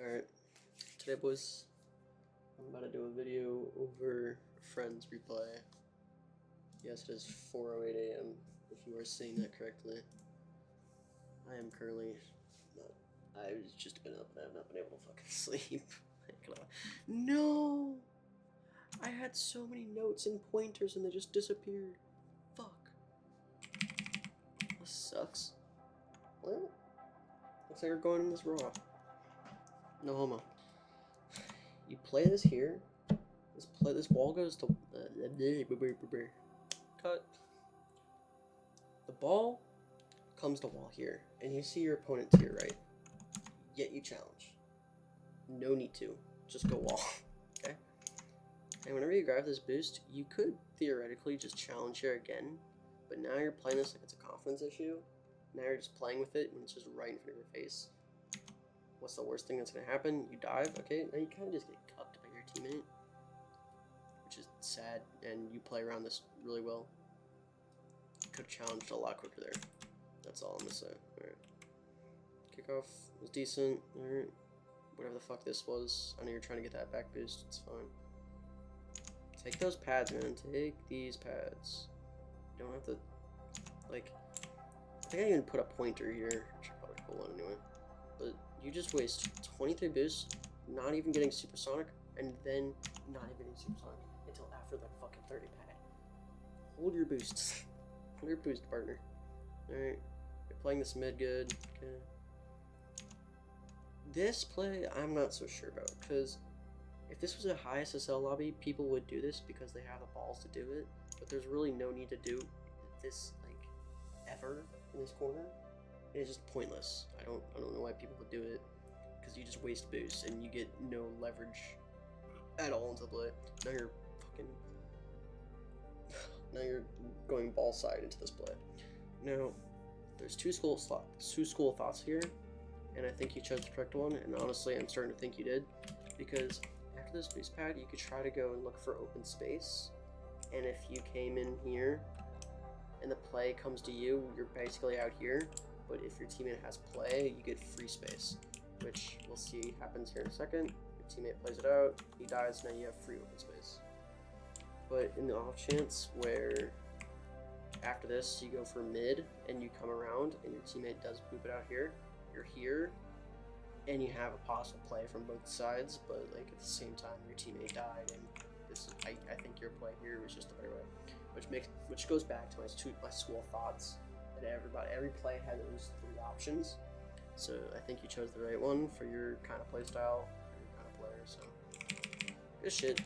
Alright, today boys, I'm about to do a video over Friends replay. Yes, it is 4:08 a.m. if you are seeing that correctly. I am currently not, I've just been up and I have not been able to fucking sleep. No! I had so many notes and pointers and they just disappeared. Fuck. This sucks. Well, looks like we're going in this raw. No homo. You play this here. This wall goes to cut. The ball comes to wall here, and you see your opponent to your right. Yet you challenge. No need to. Just go wall. Okay? And whenever you grab this boost, you could theoretically just challenge here again, but now you're playing this like it's a confidence issue. Now you're just playing with it when it's just right in front of your face. What's the worst thing that's going to happen? You dive, okay? Now you kind of just get cucked by your teammate, which is sad, and you play around this really well. Could have challenged a lot quicker there. That's all I'm going to say. Alright. Kickoff was decent. Alright. Whatever the fuck this was. I know you're trying to get that back boost. It's fine. Take those pads, man. Take these pads. You don't have to, like, I think I even put a pointer here. I should probably put one anyway. But you just waste 23 boosts, not even getting supersonic, and then not even getting supersonic until after that fucking 30 pad. Hold your boosts. Hold your boost, partner. Alright. You're playing this mid good. Okay. This play, I'm not so sure about, because if this was a high SSL lobby, people would do this because they have the balls to do it, but there's really no need to do this, like, ever in this corner. It's just pointless. I don't know why people would do it, because you just waste boosts and you get no leverage at all into the play. Now you're going ball side into this play. Now there's two school of thoughts here, and I think you chose the correct one. And honestly, I'm starting to think you did, because after this boost pad, you could try to go and look for open space. And if you came in here and the play comes to you, you're basically out here. But if your teammate has play, you get free space, which we'll see happens here in a second. Your teammate plays it out, he dies, now you have free open space. But in the off chance where after this you go for mid and you come around and your teammate does boop it out here, you're here and you have a possible play from both sides, but like at the same time your teammate died, and this I think your play here was just the better way, which goes back to my school thoughts. Every play had those three options, so I think you chose the right one for your kind of play style, for your kind of player. So good shit.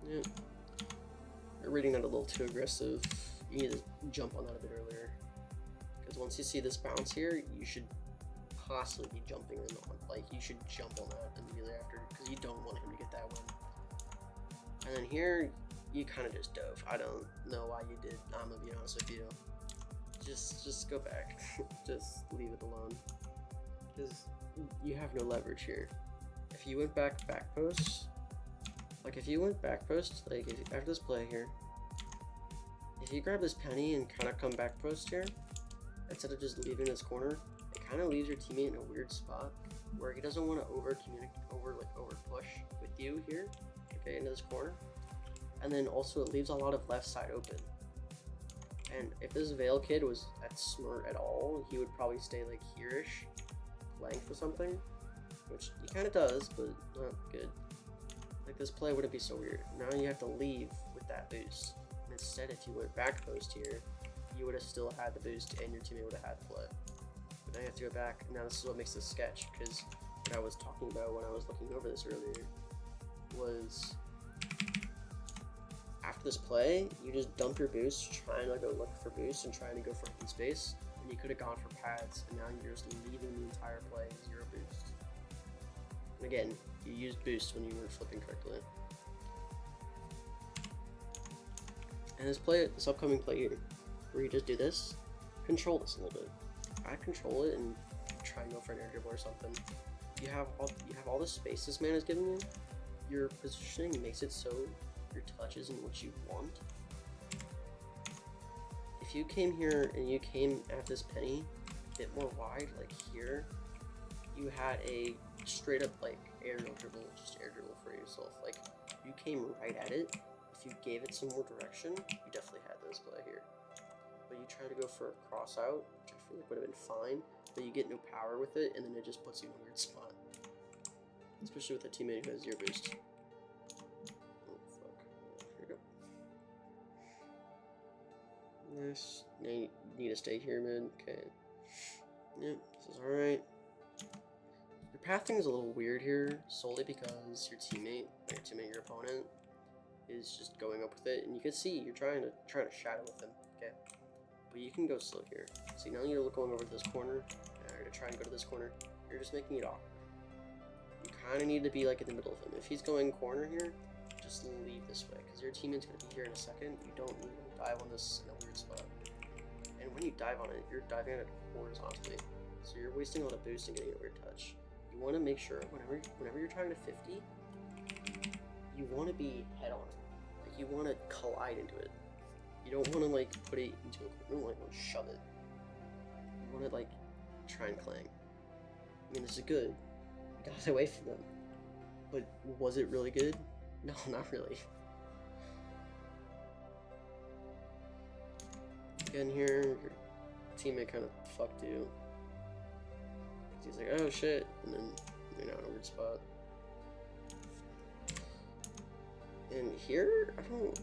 Yeah, you're reading that a little too aggressive. You need to jump on that a bit earlier, because once you see this bounce here, you should possibly be jumping in on. Like, you should jump on that immediately after, because you don't want him to get that win. And then here, you kind of just dove. I don't know why you did. I'm gonna be honest with you. Just go back. Just leave it alone, because you have no leverage here. If you went back post, like after this play here, if you grab this penny and kind of come back post here, instead of just leaving this corner, it kind of leaves your teammate in a weird spot where he doesn't want to over push with you here. Okay, into this corner, and then also it leaves a lot of left side open. And if this Veil kid was at smart at all, he would probably stay like here-ish, playing for something, which he kind of does, but not good. Like, this play wouldn't be so weird. Now you have to leave with that boost. And instead, if you went back post here, you would have still had the boost and your teammate would have had the play. But now you have to go back. Now this is what makes this sketch, because what I was talking about when I was looking over this earlier was, after this play, you just dump your boost, trying to go look for boost and trying to go for open space, and you could have gone for pads, and now you're just leaving the entire play 0 boost. And again, you used boost when you weren't flipping correctly. And this upcoming play here, where you just do this, control this a little bit. I'd control it and try and go for an air dribble or something. You have all the space this man is giving you. Your positioning makes it so your touch isn't what you want. if you came here and you came at this penny a bit more wide, like here, you had a straight up like aerial dribble, just air dribble for yourself. Like you came right at it. If you gave it some more direction, you definitely had this play here. But you try to go for a cross out, which I feel like would have been fine, but you get no power with it, and then it just puts you in a weird spot. Especially with a teammate who has zero boost. Oh fuck. Here we go. Nice. Now you need to stay here, mid. Okay. Yep, this is alright. Your pathing is a little weird here, solely because your teammate, your opponent, is just going up with it, and you can see you're trying to shadow with him. Okay. But you can go slow here. See, now you're going over to this corner, or to try and go to this corner. You're just making it awkward. You kind of need to be like in the middle of him. If he's going corner here, just leave this way, because your teammate's going to be here in a second. You don't need to dive on this in a weird spot. And when you dive on it, you're diving on it horizontally. So you're wasting all the boost and getting a weird touch. You want to make sure, whenever you're trying to 50, you want to be head on. Like, you want to collide into it. You don't want to, like, put it into a corner. You don't want to shove it. You want to, like, try and clang. I mean, this is good. You got away from them. But was it really good? No, not really. Again here, your teammate kind of fucked you. He's like, oh shit, and then you're now in a weird spot. And here, I don't...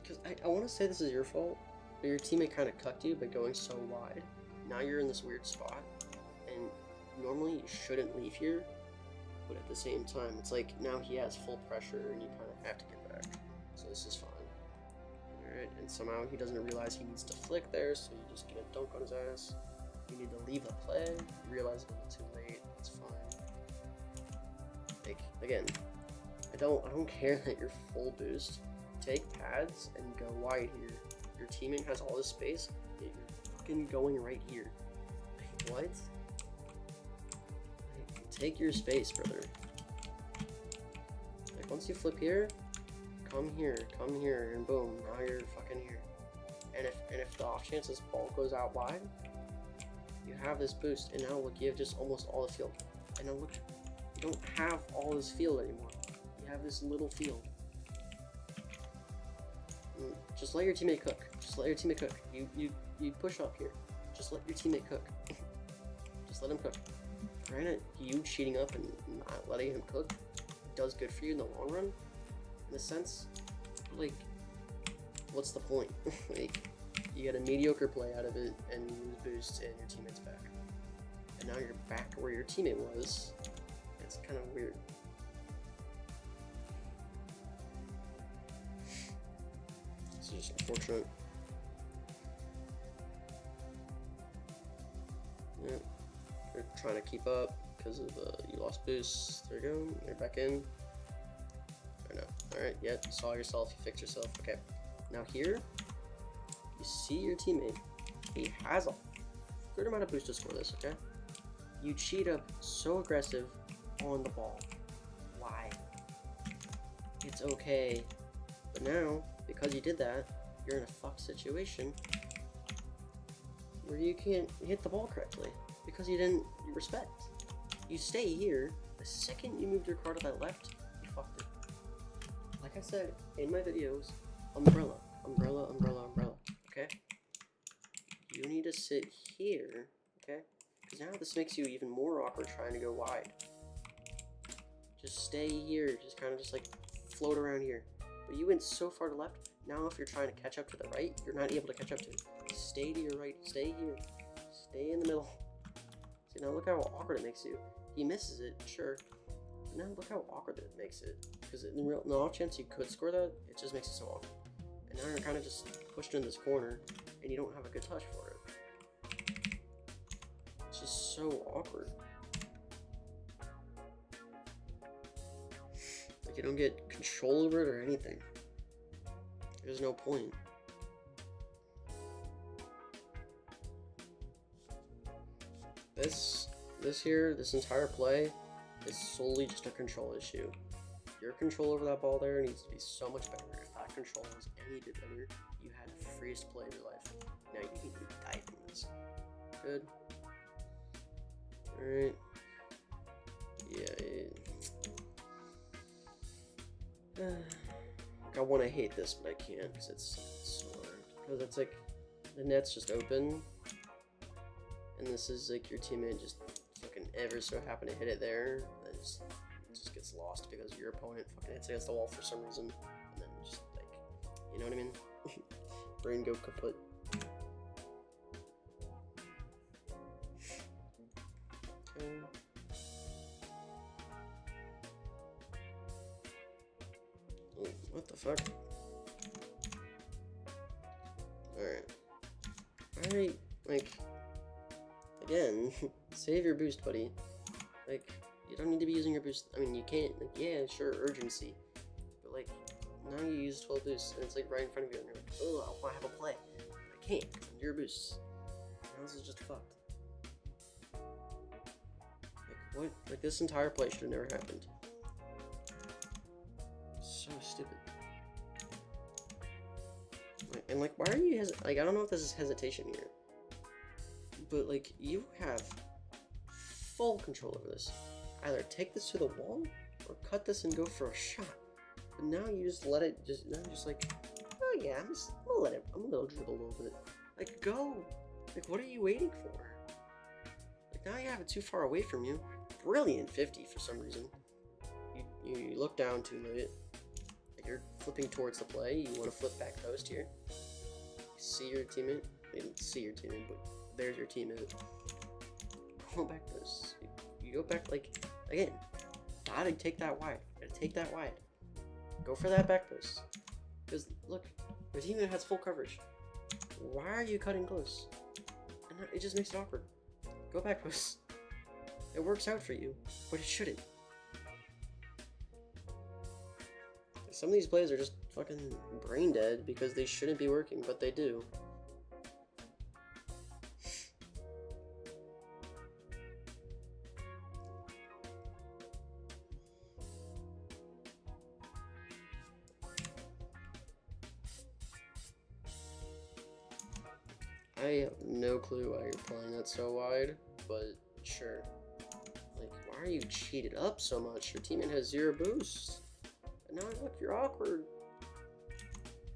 Because I want to say this is your fault, but your teammate kind of cucked you by going so wide. Now you're in this weird spot, and normally you shouldn't leave here, but at the same time, it's like now he has full pressure and you kind of have to get back. So this is fine. Alright, and somehow he doesn't realize he needs to flick there, so you just get a dunk on his ass. You need to leave the play, you realize it's a little too late, it's fine. Like, again, I don't care that you're full boost. Take pads and go wide here. Your teammate has all this space, yet you're fucking going right here. Like, what? Like, take your space, brother. Like, once you flip here, come here, and boom, now you're fucking here. And if the off chance this ball goes out wide, you have this boost, and now look, you have just almost all the field. And now look, you don't have all this field anymore. You have this little field. Just let your teammate cook. Just let your teammate cook. You push up here. Just let your teammate cook. Just let him cook. Granted, you cheating up and not letting him cook does good for you in the long run, in a sense. But like, what's the point? Like, you get a mediocre play out of it, and you lose boost, and your teammate's back. And now you're back to where your teammate was. It's kind of weird. It's just unfortunate. Yeah, you're trying to keep up because of you lost boost. There you go. You're back in. I know. All right. Yeah. You saw yourself. You fixed yourself. Okay. Now here, you see your teammate. He has a good amount of boost to score this. Okay. You cheat up so aggressive on the ball. Why? It's okay. But now, because you did that, you're in a fucked situation where you can't hit the ball correctly because you didn't respect. You stay here. The second you moved your car to that left, you fucked it. Like I said in my videos, umbrella, umbrella, umbrella, umbrella. Okay? You need to sit here. Okay? Because now this makes you even more awkward trying to go wide. Just stay here. Just kind of just like float around here. But you went so far to left. Now if you're trying to catch up to the right, you're not able to catch up to it. Stay to your right. Stay here. Stay in the middle. See, now look how awkward it makes you. He misses it, sure. But now look how awkward it makes it. Because in the off chance you could score that, it just makes it so awkward. And now you're kind of just pushed in this corner, and you don't have a good touch for it. It's just so awkward. Like, you don't get control over it or anything. There's no point. This entire play is solely just a control issue. Your control over that ball there needs to be so much better. If that control was any bit better, you had a freest play of your life. Now you need to die from this. Good. Alright. Yeah. I want to hate this, but I can't because it's so hard. Because it's like the net's just open, and this is like your teammate just fucking ever so happen to hit it there, and it just gets lost because your opponent fucking hits against the wall for some reason, and then just like, you know what I mean? Brain go kaput. Okay. Oh, what the fuck? Alright, like, again, save your boost, buddy. Like, you don't need to be using your boost. I mean, you can't, like, yeah, sure, urgency. But, like, now you use 12 boosts, and it's, like, right in front of you, and you're like, oh, I want to have a play. But I can't, because I'm your boosts. Now this is just fucked. Like, what? Like, this entire play should have never happened. So stupid. And like, why are you like, I don't know if this is hesitation here, but like, you have full control over this. Either take this to the wall or cut this and go for a shot. But now you just let it now you're just like, oh yeah, I'm gonna let it, I'm a little dribble a little bit. Like, go. Like, what are you waiting for? Like, now you have it too far away from you. Brilliant 50 for some reason. You look down too late. You're flipping towards the play. You want to flip back post here. You see your teammate. You didn't see your teammate, but there's your teammate. Go back post. You go back, like, again. Gotta take that wide. Gotta take that wide. Go for that back post. Because look, your teammate has full coverage. Why are you cutting close? And it just makes it awkward. Go back post. It works out for you, but it shouldn't. Some of these plays are just fucking brain dead because they shouldn't be working, but they do. I have no clue why you're playing that so wide, but sure. Like, why are you cheated up so much? Your teammate has 0 boost. And now look, you're awkward.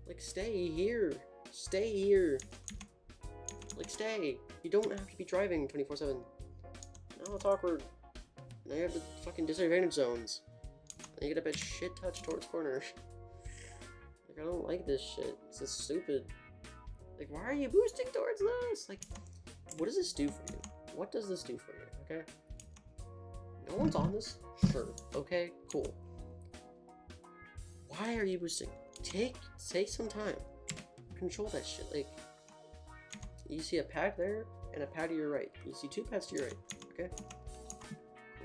Like, stay here. Stay here. Like, stay. You don't have to be driving 24/7. Now it's awkward. Now you have the fucking disadvantage zones. And you get a bit shit touch towards corner. Like, I don't like this shit. This is stupid. Like, why are you boosting towards this? Like, what does this do for you? What does this do for you, okay? No one's on this? Sure. Okay, cool. Why are you boosting? Take some time. Control that shit. Like, you see a pad there and a pad to your right. You see 2 pads to your right, okay?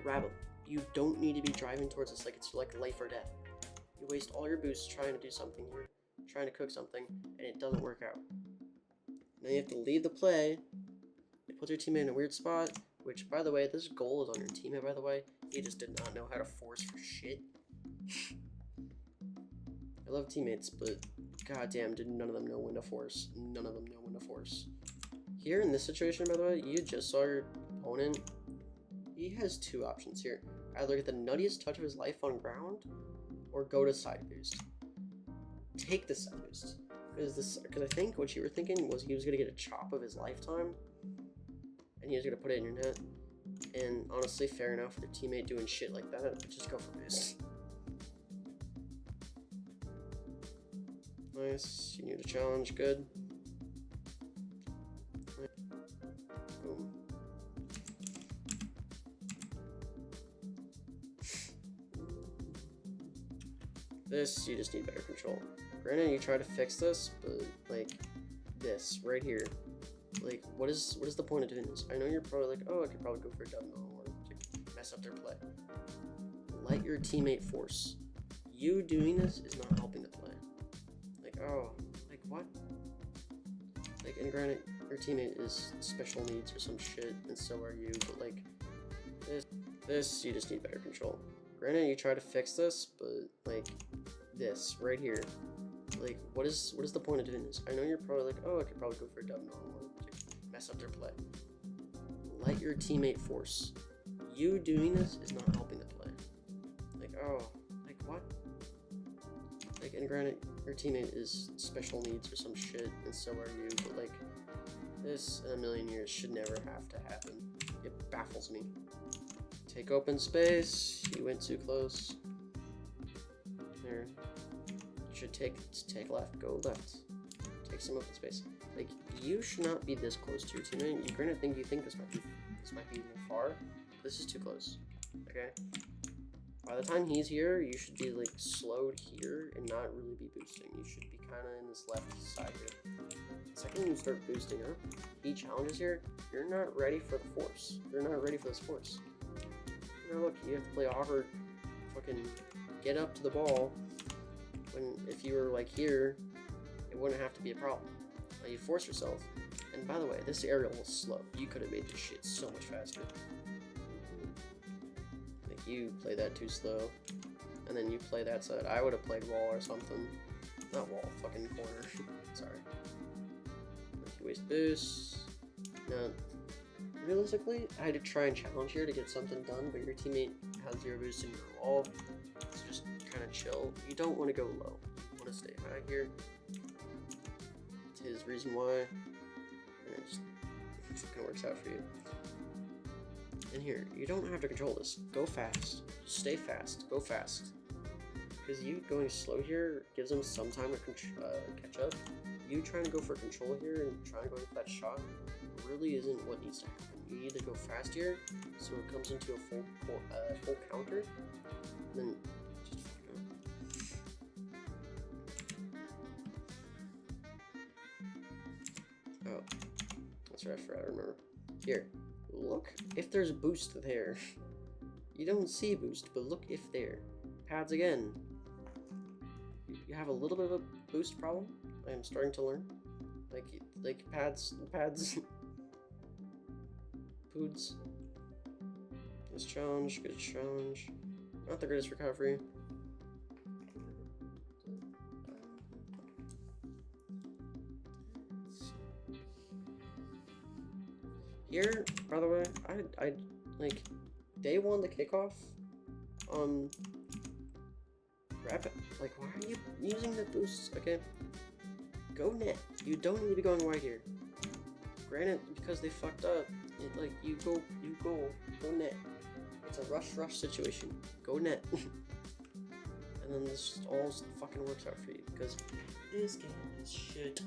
Grab them. You don't need to be driving towards this like it's like life or death. You waste all your boosts trying to do something here, trying to cook something, and it doesn't work out. Now you have to leave the play. It puts your teammate in a weird spot, which, by the way, this goal is on your teammate, by the way. He just did not know how to force for shit. I love teammates, but goddamn, did none of them know when to force. None of them know when to force. Here in this situation, by the way, you just saw your opponent. He has 2 options here. Either get the nuttiest touch of his life on ground, or go to side boost. Take the side boost. Because I think what you were thinking was he was going to get a chop of his lifetime, and he was going to put it in your net. And honestly, fair enough, with your teammate doing shit like that, just go for boost. Nice, you need a challenge, good. Boom. This, you just need better control. Granted, you try to fix this, but like this right here, like what is the point of doing this? I know you're probably like, oh, I could probably go for a dumb or mess up their play. Let your teammate force. You doing this is not helping the play. Like, oh, like what? Like, and granted, your teammate is special needs or some shit, and so are you. But like this, you just need better control. Granted, you try to fix this, but like this right here, Like, what is the point of doing this? I know you're probably like, oh, I could probably go for a dub. No, I want to mess up their play. Let your teammate force. You doing this is not helping the play. Like, oh, like what? Like, and granted, your teammate is special needs or some shit, and so are you, but like, this in a million years should never have to happen. It baffles me. Take open space. You went too close. There. You should take left, go left. Take some open space. Like, you should not be this close to your teammate. You're gonna think this might be even far. This is too close. Okay? By the time he's here, you should be like slowed here and not really be boosting. You should be kind of in this left side here. The second you start boosting up, he challenges here, you're not ready for the force. You're not ready for this force. Now look, you have to play awkward, fucking get up to the ball, when if you were like here, it wouldn't have to be a problem. Now you force yourself, and by the way, this aerial was slow. You could have made this shit so much faster. Like, you play that too slow, and then you play that side. I would have played wall or something. Not wall, fucking corner. Sorry. Like, you waste boosts. Now, realistically, I had to try and challenge here to get something done, but your teammate has 0 boost in your wall, so just kind of chill. You don't want to go low. You want to stay high here. It's his reason why, and it just fucking works out for you. And here, you don't have to control this. Go fast. Stay fast. Go fast. Because you going slow here gives them some time to catch up. You trying to go for control here and trying to go for that shot really isn't what needs to happen. You need to go fast here, so it comes into a full counter, and then just go. Oh, that's right, I forgot to remember. Here, look if there's a boost there. You don't see a boost, but look if there. Pads again. You have a little bit of a boost problem. I am starting to learn. Like pads. Poods. Nice challenge, good challenge. Not the greatest recovery. Here, by the way, I like day one the kickoff. Rapid. Like, why are you using the boosts? Okay, go net. You don't need to be going wide here. Granted, because they fucked up. Like, you go net. It's a rush situation. Go net. And then this all fucking works out for you, because this game is shit.